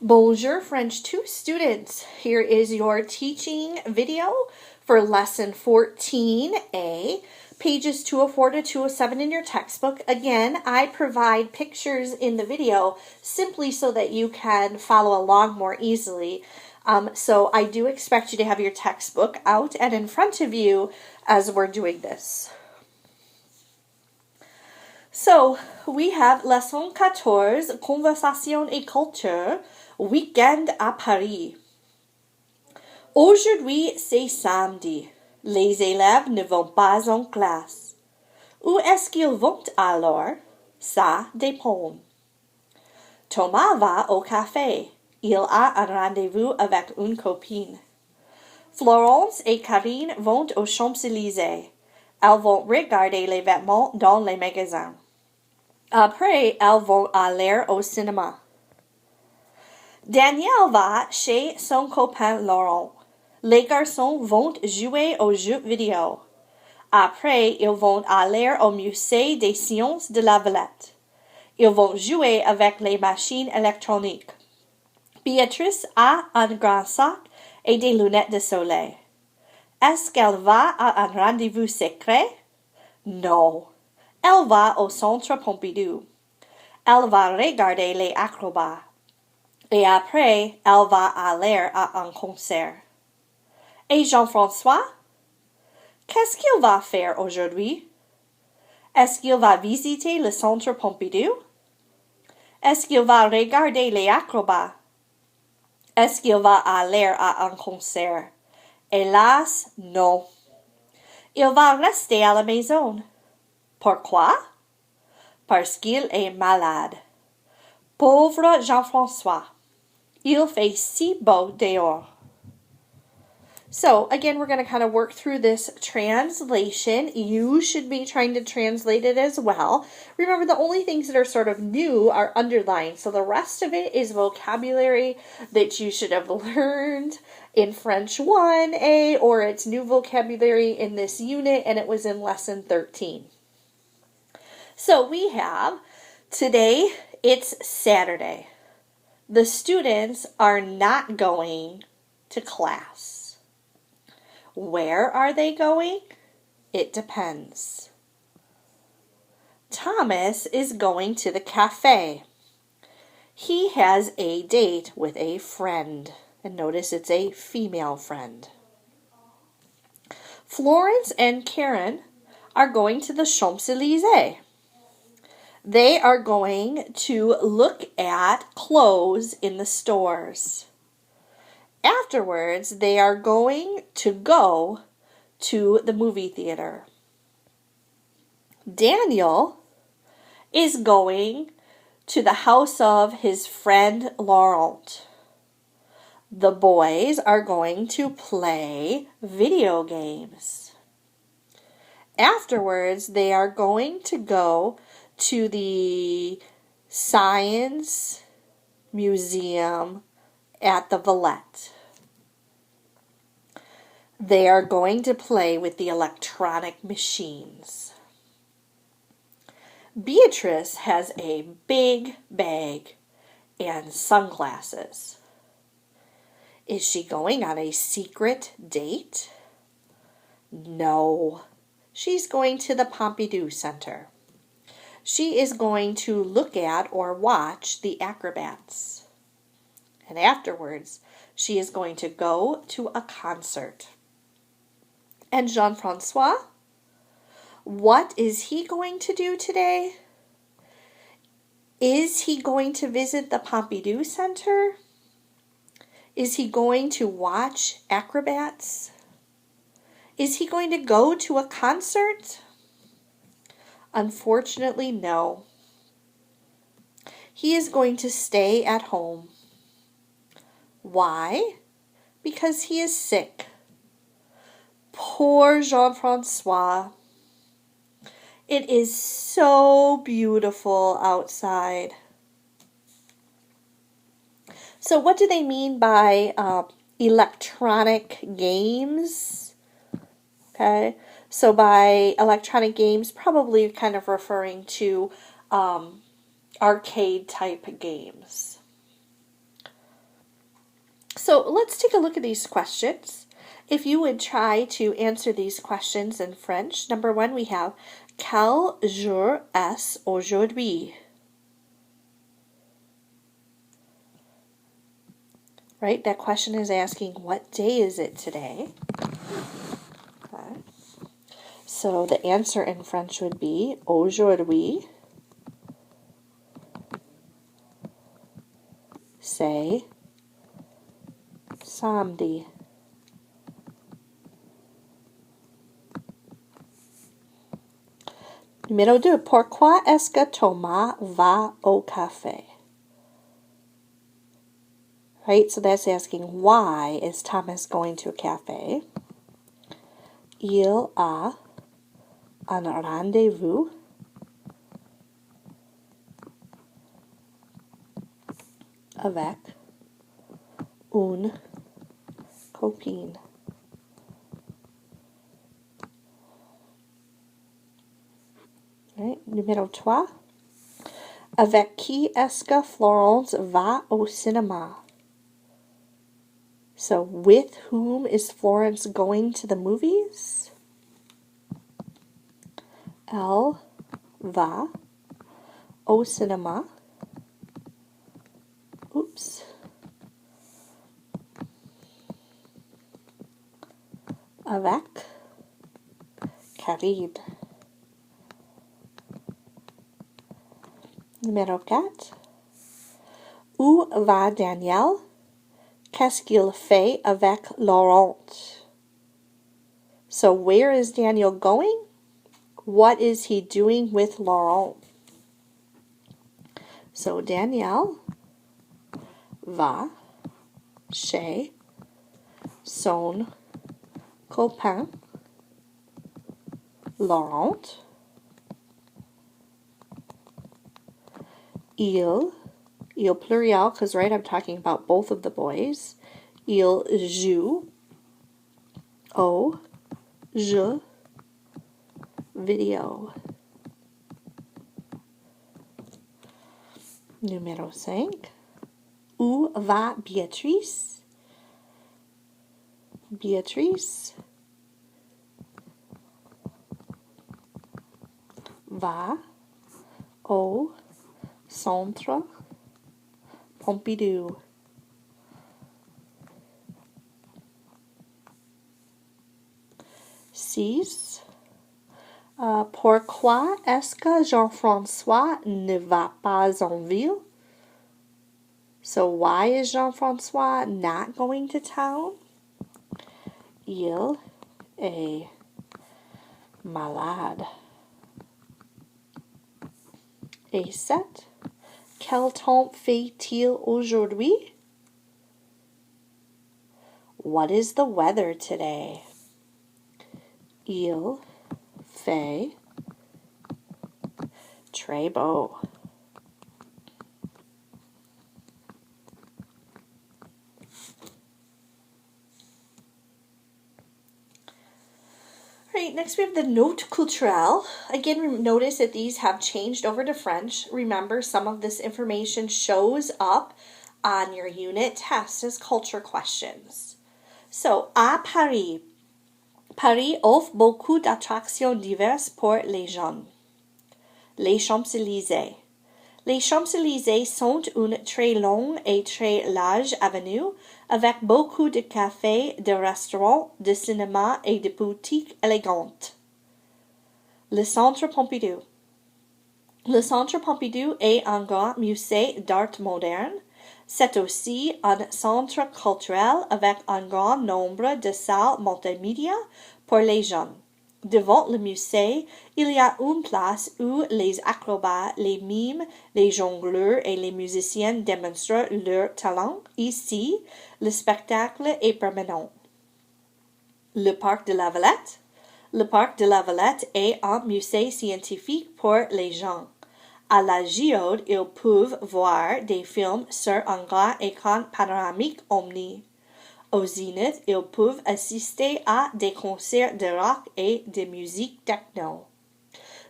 Bonjour French 2 students. Here is your teaching video for lesson 14A, pages 204 to 207 in your textbook. Again, I provide pictures in the video simply so that you can follow along more easily. So I do expect you to have your textbook out and in front of you as we're doing this. So we have Leçon 14, Conversation et Culture, Week-end à Paris. Aujourd'hui, c'est samedi. Les élèves ne vont pas en classe. Où est-ce qu'ils vont alors? Ça dépend. Thomas va au café. Il a un rendez-vous avec une copine. Florence et Karine vont aux Champs-Élysées. Elles vont regarder les vêtements dans les magasins. Après, elles vont aller au cinéma. Daniel va chez son copain Laurent. Les garçons vont jouer aux jeux vidéo. Après, ils vont aller au musée des sciences de la Villette. Ils vont jouer avec les machines électroniques. Béatrice a un grand sac et des lunettes de soleil. Est-ce qu'elle va à un rendez-vous secret? Non. Elle va au centre Pompidou. Elle va regarder les acrobats. Et après, elle va aller à un concert. Et Jean-François? Qu'est-ce qu'il va faire aujourd'hui? Est-ce qu'il va visiter le centre Pompidou? Est-ce qu'il va regarder les acrobats? Est-ce qu'il va aller à un concert? Hélas, non. Il va rester à la maison. Pourquoi? Parce qu'il est malade. Pauvre Jean-François. Il fait si beau dehors. So, again, we're going to kind of work through this translation. You should be trying to translate it as well. Remember, the only things that are sort of new are underlined. So the rest of it is vocabulary that you should have learned in French 1A, or it's new vocabulary in this unit, and it was in lesson 13. So we have, today, it's Saturday. The students are not going to class. Where are they going? It depends. Thomas is going to the cafe. He has a date with a friend. And notice it's a female friend. Florence and Karen are going to the Champs-Élysées. They are going to look at clothes in the stores. Afterwards, they are going to go to the movie theater. Daniel is going to the house of his friend Laurent. The boys are going to play video games. Afterwards, they are going to go to the Science Museum at the Villette. They are going to play with the electronic machines. Beatrice has a big bag and sunglasses. Is she going on a secret date? No. She's going to the Pompidou Center. She is going to look at or watch the acrobats. And afterwards, she is going to go to a concert. And Jean-François? What is he going to do today? Is he going to visit the Pompidou Center? Is he going to watch acrobats? Is he going to go to a concert? Unfortunately, no. He is going to stay at home. Why? Because he is sick. Poor Jean-François. It is so beautiful outside. So what do they mean by electronic games? Okay, so by electronic games, probably kind of referring to arcade type games. So let's take a look at these questions. If you would try to answer these questions in French, number one, we have Quel jour est aujourd'hui? Right? That question is asking, what day is it today? Okay. So the answer in French would be aujourd'hui, c'est samedi. Numéro 2. Pourquoi est-ce que Thomas va au café? Right, so that's asking why is Thomas going to a cafe? Il a un rendez-vous avec une copine. Right, numéro 3. Avec qui est-ce que Florence va au cinéma? So, with whom is Florence going to the movies? Elle va au cinéma. Oops. Avec Karine. Numéro 4. Où va Daniel? Qu'est-ce qu'il fait avec Laurent? So where is Daniel going? What is he doing with Laurent? So Daniel va chez son copain Laurent. Il pluriel, because right, I'm talking about both of the boys. Il joue au jeu vidéo. Numéro 5. Où va Béatrice? Béatrice va au centre Pompidou. Six. Pourquoi est-ce que Jean-François ne va pas en ville? So why is Jean-François not going to town? Il est malade. Et 7. Quel temps fait-il aujourd'hui? What is the weather today? Il fait très beau. Alright, next we have the note culturelle. Again, notice that these have changed over to French. Remember, some of this information shows up on your unit test as culture questions. So, à Paris. Paris offre beaucoup d'attractions diverses pour les jeunes. Les Champs-Élysées. Les Champs-Élysées sont une très longue et très large avenue avec beaucoup de cafés, de restaurants, de cinémas et de boutiques élégantes. Le Centre Pompidou. Le Centre Pompidou est un grand musée d'art moderne. C'est aussi un centre culturel avec un grand nombre de salles multimédia pour les jeunes. Devant le musée, il y a une place où les acrobates, les mimes, les jongleurs et les musiciens démontrent leur talent. Ici, le spectacle est permanent. Le parc de la Villette. Le parc de la Villette est un musée scientifique pour les gens. À la géode, ils peuvent voir des films sur un grand écran panoramique omni. Au Zénith, ils peuvent assister à des concerts de rock et de musique techno.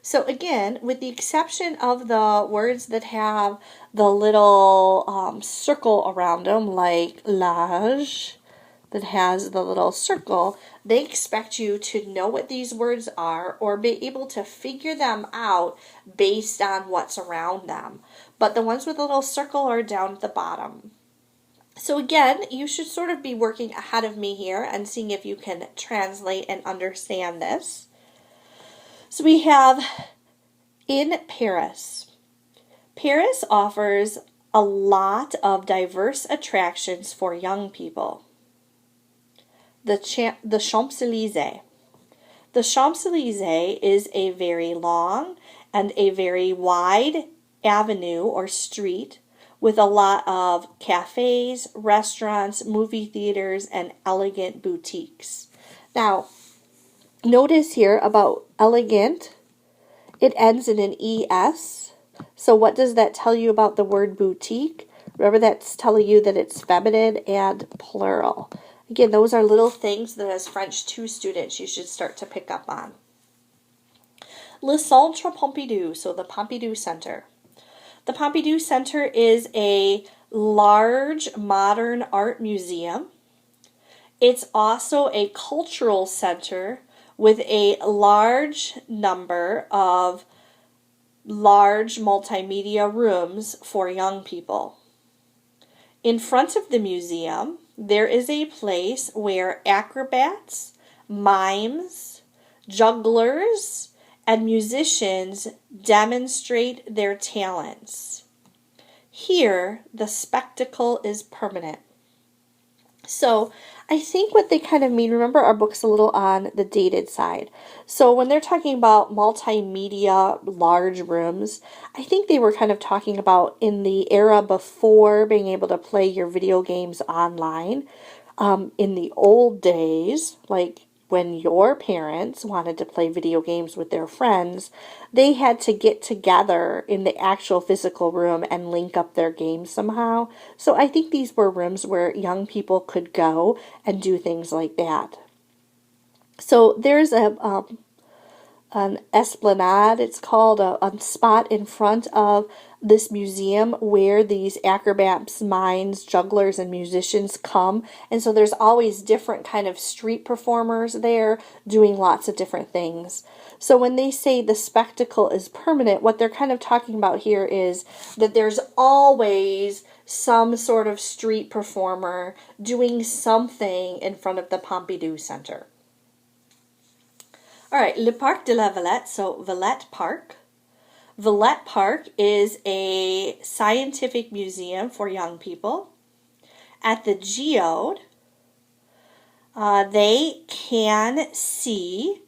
So again, with the exception of the words that have the little circle around them, like l'âge, that has the little circle, they expect you to know what these words are or be able to figure them out based on what's around them. But the ones with the little circle are down at the bottom. So again, you should sort of be working ahead of me here and seeing if you can translate and understand this. So we have in Paris. Paris offers a lot of diverse attractions for young people. The Champs-Élysées. The Champs-Élysées is a very long and a very wide avenue or street with a lot of cafes, restaurants, movie theaters, and elegant boutiques. Now, notice here about elegant, it ends in an ES. So what does that tell you about the word boutique? Remember, that's telling you that it's feminine and plural. Again, those are little things that as French 2 students you should start to pick up on. Le Centre Pompidou, so the Pompidou Center. The Pompidou Center is a large modern art museum. It's also a cultural center with a large number of large multimedia rooms for young people. In front of the museum, there is a place where acrobats, mimes, jugglers, and musicians demonstrate their talents. Here, the spectacle is permanent. So I think what they kind of mean, remember our book's a little on the dated side. So when they're talking about multimedia large rooms, I think they were kind of talking about in the era before being able to play your video games online. In the old days, like when your parents wanted to play video games with their friends, they had to get together in the actual physical room and link up their games somehow. So I think these were rooms where young people could go and do things like that. So there's an esplanade, it's called, a spot in front of this museum where these acrobats, mimes, jugglers, and musicians come. And so there's always different kind of street performers there doing lots of different things. So when they say the spectacle is permanent, what they're kind of talking about here is that there's always some sort of street performer doing something in front of the Pompidou Center. All right, Le Parc de la Villette, so Villette Park. Villette Park is a scientific museum for young people. At the Geode, they can see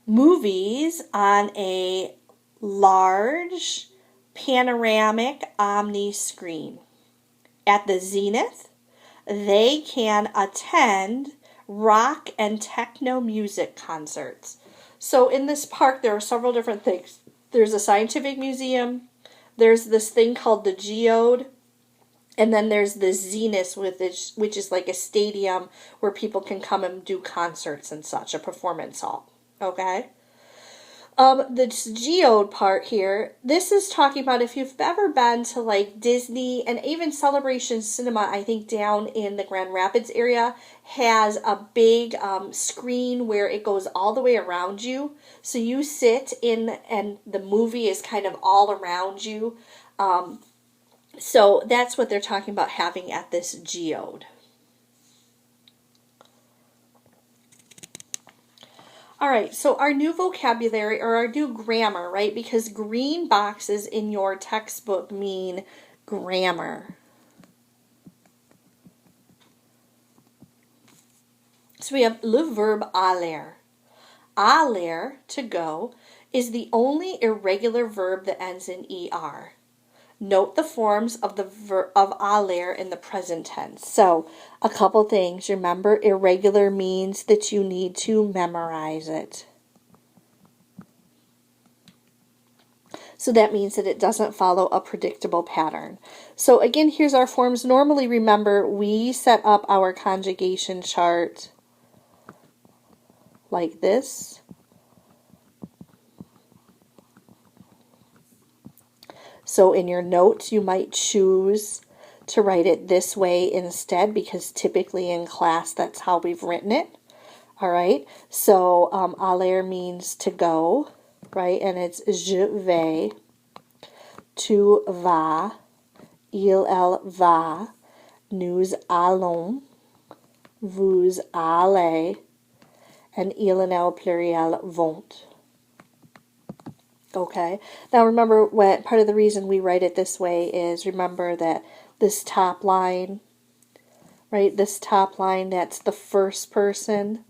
movies on a large panoramic omni screen. At the Zenith, they can attend rock and techno music concerts. So in this park, there are several different things. There's a scientific museum, there's this thing called the Geode, and then there's the Zenith, which is like a stadium where people can come and do concerts and such, a performance hall. Okay? The Geode part here, this is talking about if you've ever been to like Disney and even Celebration Cinema, I think down in the Grand Rapids area, has a big screen where it goes all the way around you. So you sit in and the movie is kind of all around you. So that's what they're talking about having at this Geode. All right, so our new vocabulary or our new grammar, right? Because green boxes in your textbook mean grammar. So we have le verb aller. Aller, to go, is the only irregular verb that ends in er. Note the forms of the verb of aller in the present tense. So, a couple things. Remember, irregular means that you need to memorize it. So that means that it doesn't follow a predictable pattern. So again, here's our forms. Normally, remember, we set up our conjugation chart like this. So in your notes, you might choose to write it this way instead, because typically in class, that's how we've written it. All right. So aller means to go, right? And it's je vais, tu vas, elle va, nous allons, vous allez, and il and elle pluriel vont. Okay. Now remember, what part of the reason we write it this way is, remember that this top line, right? This top line, that's the first person.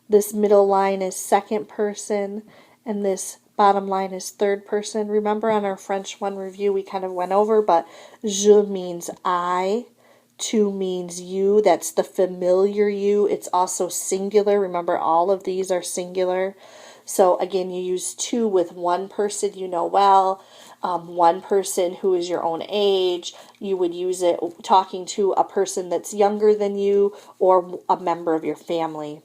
This middle line is second person, and this bottom line is third person. Remember on our French 1 review, we kind of went over, but je means I, tu means you. That's the familiar you. It's also singular. Remember, all of these are singular. So again, you use tu with one person you know well, one person who is your own age. You would use it talking to a person that's younger than you or a member of your family.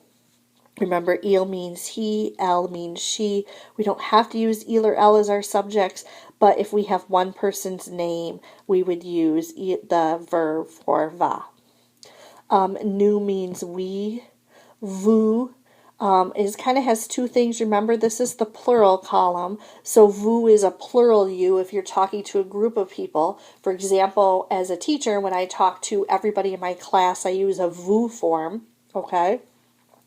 Remember, il means he, elle means she. We don't have to use il or elle as our subjects, but if we have one person's name, we would use the verb for va. Nous means we. Vous is kind of has two things. Remember, this is the plural column, so vous is a plural you if you're talking to a group of people. For example, as a teacher, when I talk to everybody in my class, I use a vous form, okay?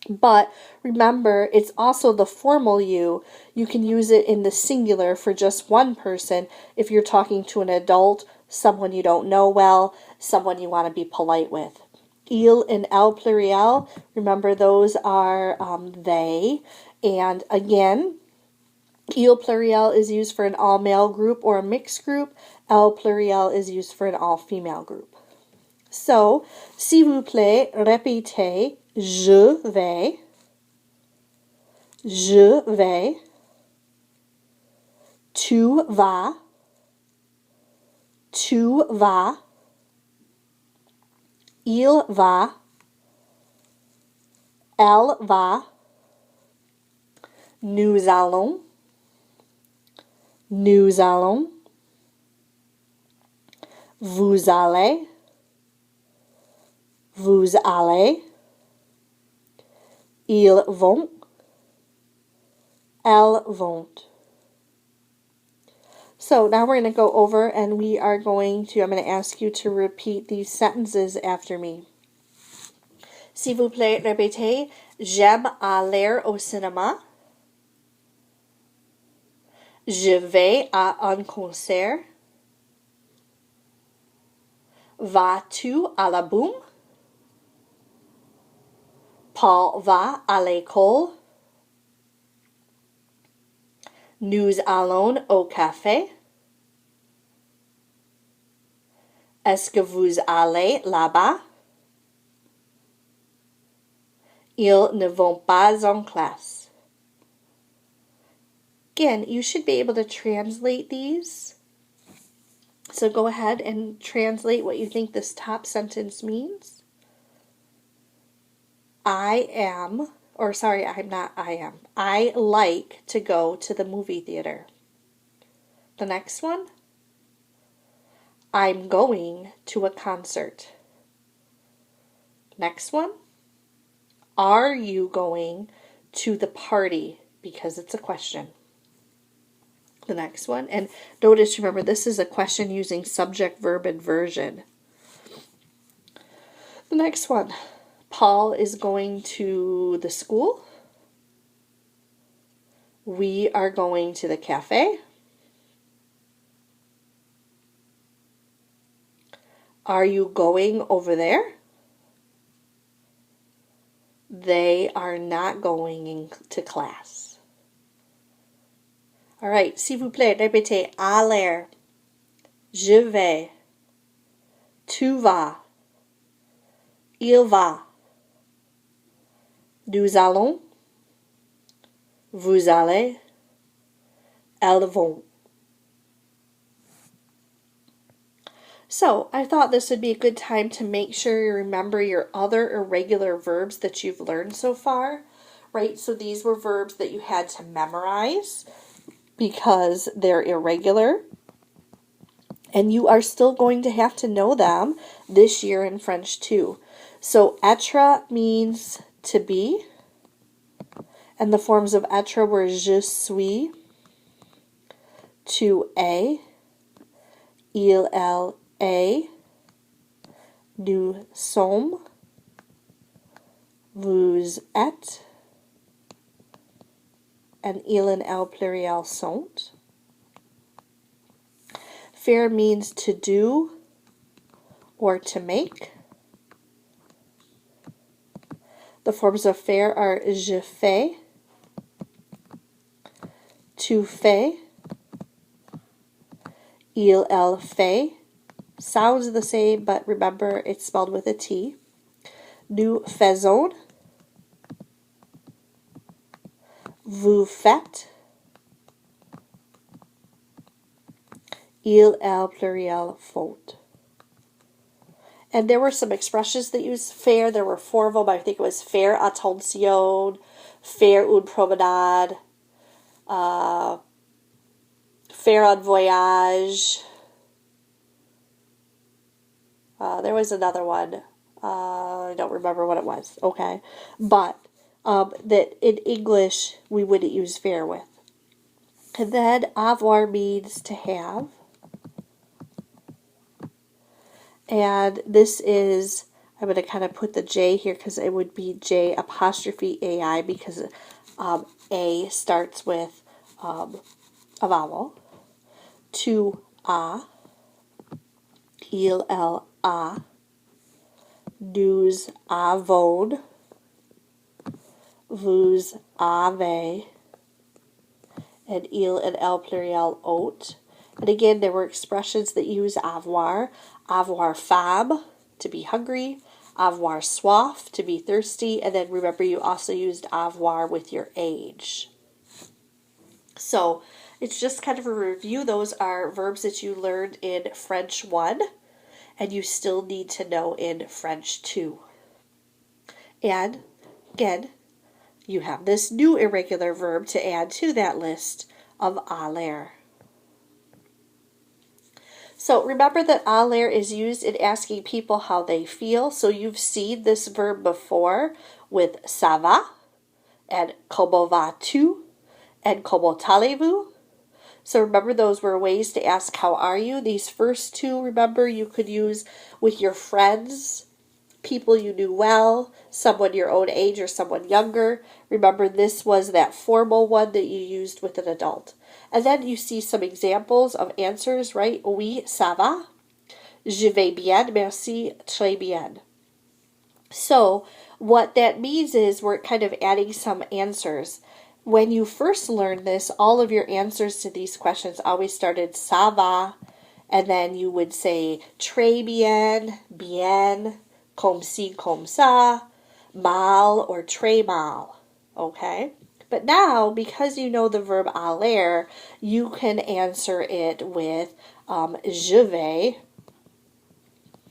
But remember, it's also the formal you. You can use it in the singular for just one person if you're talking to an adult, someone you don't know well, someone you want to be polite with. Il and elle pluriel, remember those are they. And again, il pluriel is used for an all-male group or a mixed group. Elle pluriel is used for an all-female group. So, s'il vous plaît, répétez. Je vais, tu vas, il va, elle va, nous allons, vous allez, ils vont, elles vont. So now we're going to go over and I'm going to ask you to repeat these sentences after me. S'il vous plaît, répétez. J'aime aller au cinéma. Je vais à un concert. Vas-tu à la boum? Paul va à l'école. Nous allons au café. Est-ce que vous allez là-bas? Ils ne vont pas en classe. Again, you should be able to translate these. So go ahead and translate what you think this top sentence means. I like to go to the movie theater. The next one, I'm going to a concert. Next one, are you going to the party? Because it's a question. The next one, and notice, remember, this is a question using subject, verb, inversion. The next one, Paul is going to the school. We are going to the cafe. Are you going over there? They are not going to class. All right, s'il vous plaît, répétez. Aller, je vais, tu vas, il va, nous allons, vous allez, elles vont. So I thought this would be a good time to make sure you remember your other irregular verbs that you've learned so far, right? So these were verbs that you had to memorize because they're irregular. And you are still going to have to know them this year in French too. So être means to be. And the forms of être were je suis, tu es, il, elle, est, nous sommes, vous êtes, and il and elle pluriel sont. Faire means to do or to make. The forms of faire are je fais, tu fais, il, elle fait. Sounds the same, but remember it's spelled with a T. Nous faisons, vous faites, il, elle pluriel font. And there were some expressions that use faire. There were 4 of them. I think it was faire attention, faire une promenade, faire un voyage. There was another one. I don't remember what it was. Okay. But that in English we wouldn't use faire with. And then avoir means to have. And this is, I'm going to kind of put the J here because it would be J apostrophe AI because A starts with a vowel. Tu as, il, elle a, nous avons, vous avez, and il and elle pluriel ont. And again, there were expressions that use avoir. Avoir faim, to be hungry. Avoir soif, to be thirsty. And then remember, you also used avoir with your age. So it's just kind of a review. Those are verbs that you learned in French 1. And you still need to know in French 2. And again, you have this new irregular verb to add to that list of aller. So remember that aller is used in asking people how they feel. So you've seen this verb before with ça va and comment vas-tu and comment allez-vous. So remember, those were ways to ask how are you. These first 2, remember, you could use with your friends, people you knew well, someone your own age or someone younger. Remember, this was that formal one that you used with an adult. And then you see some examples of answers, right? Oui, ça va. Je vais bien, merci, très bien. So what that means is we're kind of adding some answers. When you first learned this, all of your answers to these questions always started ça va, and then you would say très bien, bien, comme ci, comme ça, mal, or très mal, okay? But now, because you know the verb aller, you can answer it with je vais.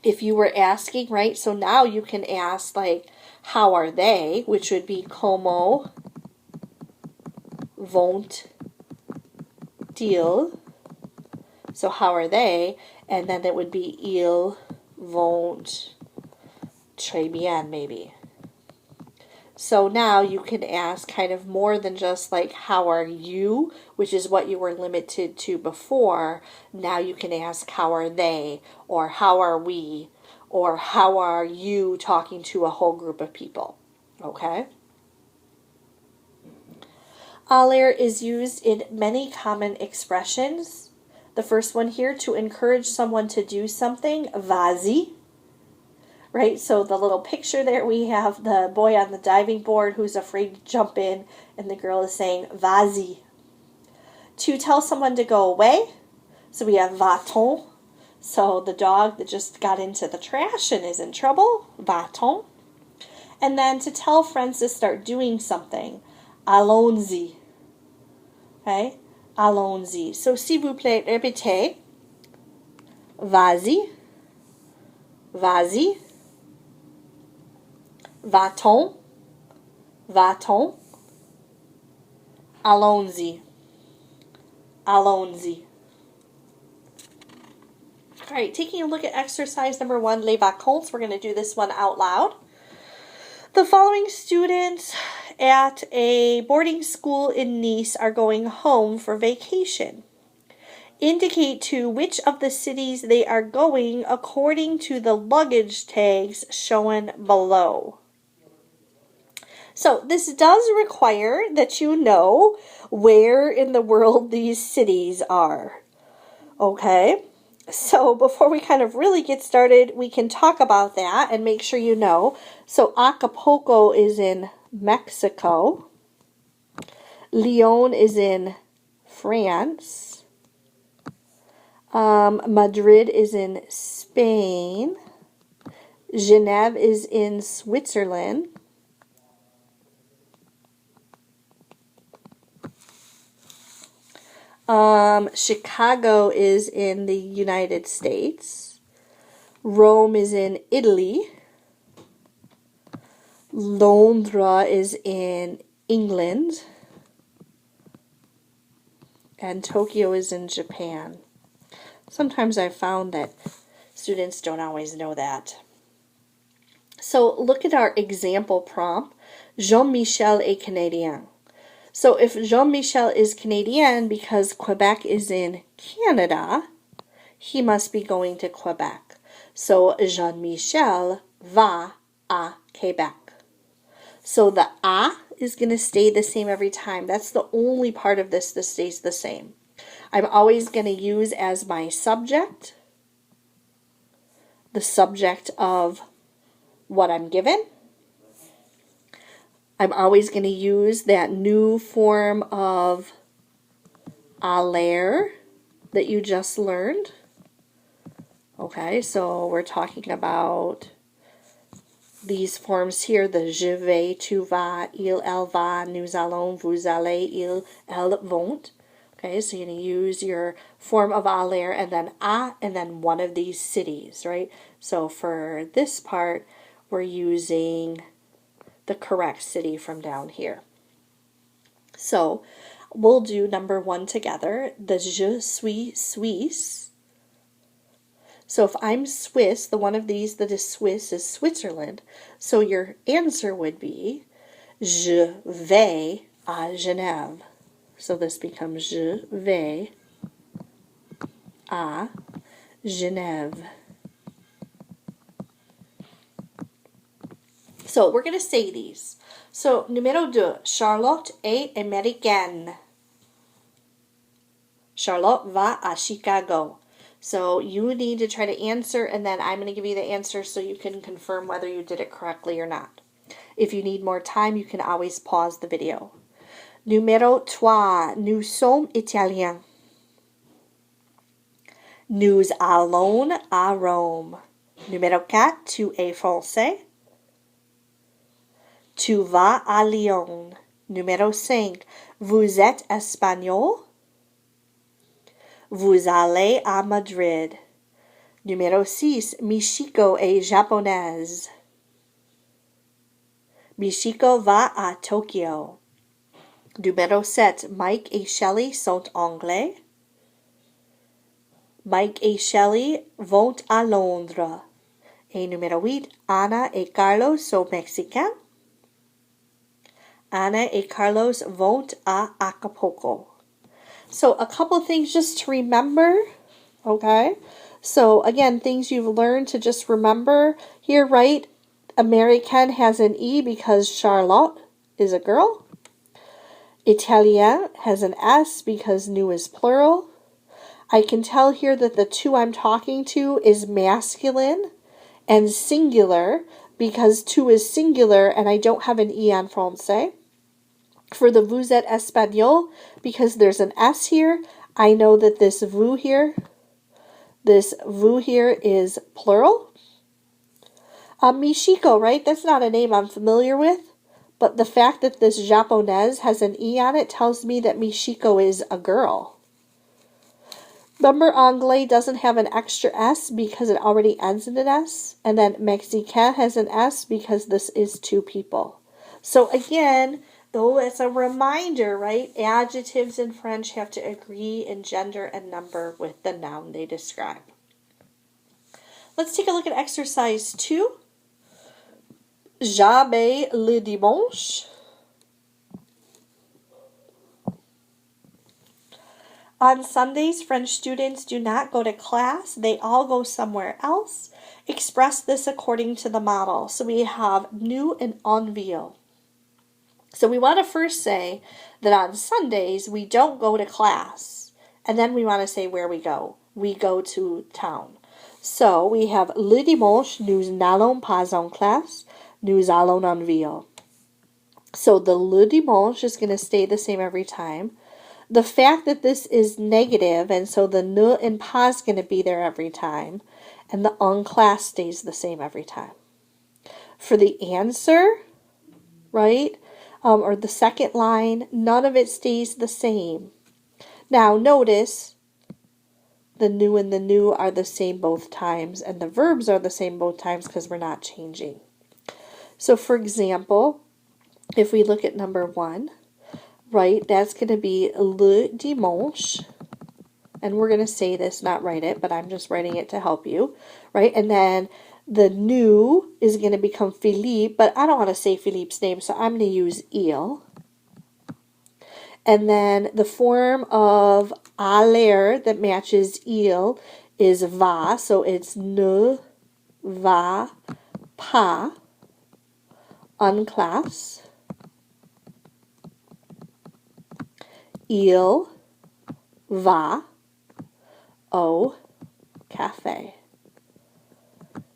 If you were asking, right? So now you can ask, like, how are they? Which would be comment vont-ils? So how are they? And then it would be ils vont très bien, maybe. So now you can ask kind of more than just like, how are you? Which is what you were limited to before. Now you can ask, how are they? Or how are we? Or how are you, talking to a whole group of people? Okay? Aller is used in many common expressions. The first one here, to encourage someone to do something, vas-y. Right, so the little picture there, we have the boy on the diving board who's afraid to jump in, and the girl is saying, vas-y. To tell someone to go away, so we have va-t-on. So the dog that just got into the trash and is in trouble, va-t-on. And then to tell friends to start doing something, allons-y. Okay, allons-y. So s'il vous plaît, répétez, vas-y, vas-y. Va-t-on, va-t-on, allons-y, allons-y. All right, taking a look at exercise number 1, les vacances. We're going to do this one out loud. The following students at a boarding school in Nice are going home for vacation. Indicate to which of the cities they are going according to the luggage tags shown below. So this does require that you know where in the world these cities are. Okay? So before we kind of really get started, we can talk about that and make sure you know. So Acapulco is in Mexico. Lyon is in France. Madrid is in Spain. Genève is in Switzerland. Chicago is in the United States. Rome is in Italy. Londres is in England. And Tokyo is in Japan. Sometimes I've found that students don't always know that. So look at our example prompt. Jean-Michel est Canadien. So if Jean-Michel is Canadian because Quebec is in Canada, he must be going to Quebec. So Jean-Michel va à Québec. So the a is going to stay the same every time. That's the only part of this that stays the same. I'm always going to use as my subject the subject of what I'm given. I'm always going to use that new form of aller that you just learned. Okay, so we're talking about these forms here, the je vais, tu vas, il, elle va, nous allons, vous allez, ils, elles vont. Okay, so you're going to use your form of aller and then a and then one of these cities, right? So for this part, we're using the correct city from down here. So we'll do number 1 together, the je suis Suisse. So if I'm Swiss, the one of these that is Swiss is Switzerland. So your answer would be je vais à Genève. So this becomes je vais à Genève. So we're going to say these. So numéro 2, Charlotte est américaine. Charlotte va à Chicago. So you need to try to answer, and then I'm going to give you the answer so you can confirm whether you did it correctly or not. If you need more time, you can always pause the video. Numéro 3, nous sommes italiens. Nous allons à Rome. Numéro 4, tu es français. Tu vas à Lyon. Numéro 5, vous êtes espagnol. Vous allez à Madrid. Numéro 6, Michiko est japonaise. Michiko va à Tokyo. Numéro 7, Mike et Shelley sont anglais. Mike et Shelley vont à Londres. Et numéro 8, Anna et Carlos sont mexicains. Anna et Carlos vont à Acapulco. So a couple things just to remember, okay? So again, things you've learned to just remember. Here, right, American has an E because Charlotte is a girl. Italien has an S because nous is plural. I can tell here that the two I'm talking to is masculine and singular because tu is singular and I don't have an E on français. For the vous êtes espagnol, because there's an S here, I know that this vous here is plural. Michiko, right? That's not a name I'm familiar with, but the fact that this japonaise has an E on it tells me that Michiko is a girl. Remember, anglais doesn't have an extra S because it already ends in an S, and then mexicain has an S because this is two people. So again, though it's a reminder, right? Adjectives in French have to agree in gender and number with the noun they describe. Let's take a look at exercise 2. Jamais le dimanche. On Sundays, French students do not go to class. They all go somewhere else. Express this according to the model. So we have nous and on ville. So we want to first say that on Sundays, we don't go to class. And then we want to say where we go. We go to town. So we have le dimanche, nous n'allons pas en classe. Nous allons en ville. So the le dimanche is going to stay the same every time. The fact that this is negative, and so the ne and pas is going to be there every time, and the en classe stays the same every time. For the answer, right, or the second line, none of it stays the same. Now notice the nous and the nous are the same both times, and the verbs are the same both times because we're not changing. So for example, if we look at number 1, right, that's going to be le dimanche, and we're going to say this, not write it, but I'm just writing it to help you, right? And then the nous is going to become Philippe, but I don't want to say Philippe's name, so I'm going to use il. And then the form of aller that matches il is va, so it's ne va pas en classe. Il va au café.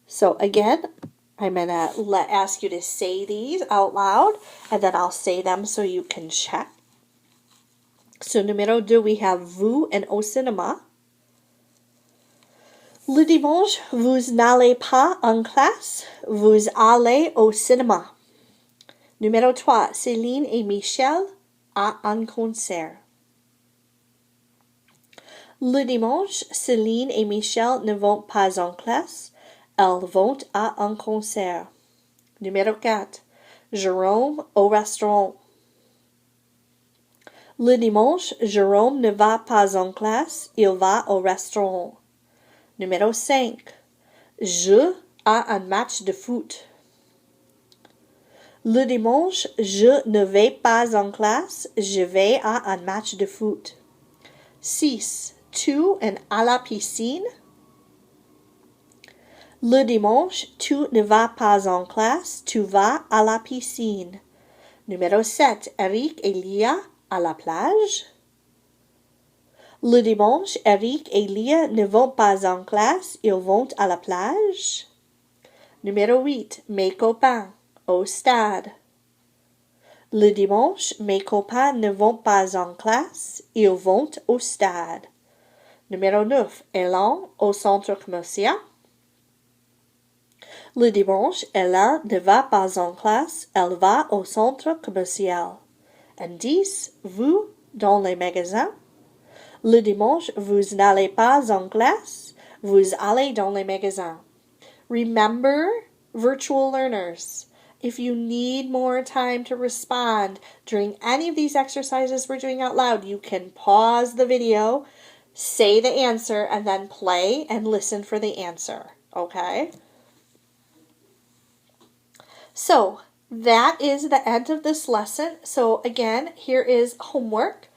So again, I'm going to ask you to say these out loud, and then I'll say them so you can check. So numéro 2, we have vous and au cinéma. Le dimanche, vous n'allez pas en classe, vous allez au cinéma. Numéro 3, Céline et Michel à un concert. Le dimanche, Céline et Michel ne vont pas en classe, elles vont à un concert. Numéro 4, Jérôme au restaurant. Le dimanche, Jérôme ne va pas en classe, il va au restaurant. Numéro 5, je à un match de foot. Le dimanche, je ne vais pas en classe, je vais à un match de foot. 6, tu and à la piscine. Le dimanche, tu ne vas pas en classe, tu vas à la piscine. Numéro 7, Eric et Lia à la plage. Le dimanche, Eric et Lia ne vont pas en classe, ils vont à la plage. Numéro 8, mes copains au stade. Le dimanche, mes copains ne vont pas en classe, ils vont au stade. Numéro 9, Hélène au centre commercial. Le dimanche, Hélène ne va pas en classe, elle va au centre commercial. And 10, vous dans les magasins. Le dimanche, vous n'allez pas en classe, vous allez dans les magasins. Remember, virtual learners, if you need more time to respond during any of these exercises we're doing out loud, you can pause the video, say the answer, and then play and listen for the answer, okay? So that is the end of this lesson. So again, here is homework.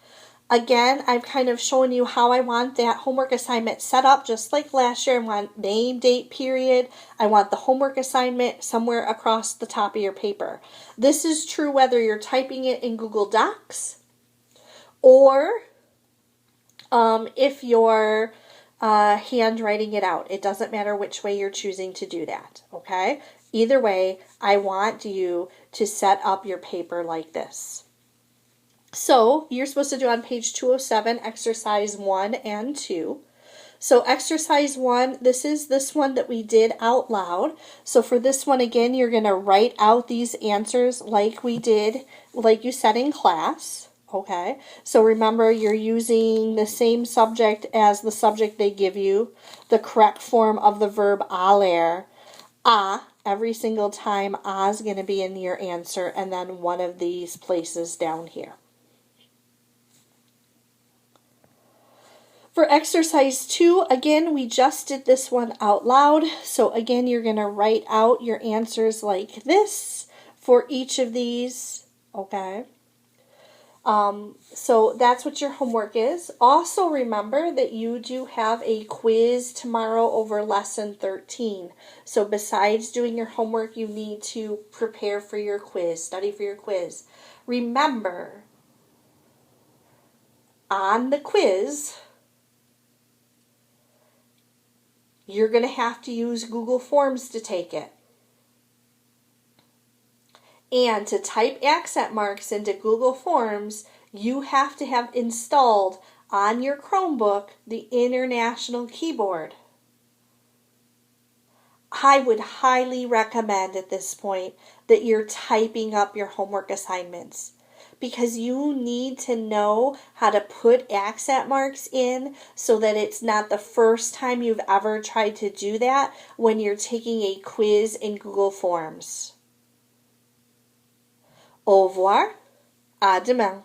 Again, I've kind of shown you how I want that homework assignment set up, just like last year. I want name, date, period. I want the homework assignment somewhere across the top of your paper. This is true whether you're typing it in Google Docs or if you're handwriting it out. It doesn't matter which way you're choosing to do that, okay? Either way, I want you to set up your paper like this. So you're supposed to do on page 207, exercise 1 and 2. So exercise 1, this is this one that we did out loud. So for this one, again, you're going to write out these answers like we did, like you said in class. Okay, so remember you're using the same subject as the subject they give you, the correct form of the verb aller, every single time is going to be in your answer, and then one of these places down here. For exercise 2, again, we just did this one out loud. So again, you're going to write out your answers like this for each of these, okay? So that's what your homework is. Also remember that you do have a quiz tomorrow over lesson 13. So besides doing your homework, you need to prepare for your quiz, study for your quiz. Remember, on the quiz, you're going to have to use Google Forms to take it. And to type accent marks into Google Forms, you have to have installed on your Chromebook the International Keyboard. I would highly recommend at this point that you're typing up your homework assignments, because you need to know how to put accent marks in so that it's not the first time you've ever tried to do that when you're taking a quiz in Google Forms. Au revoir. À demain.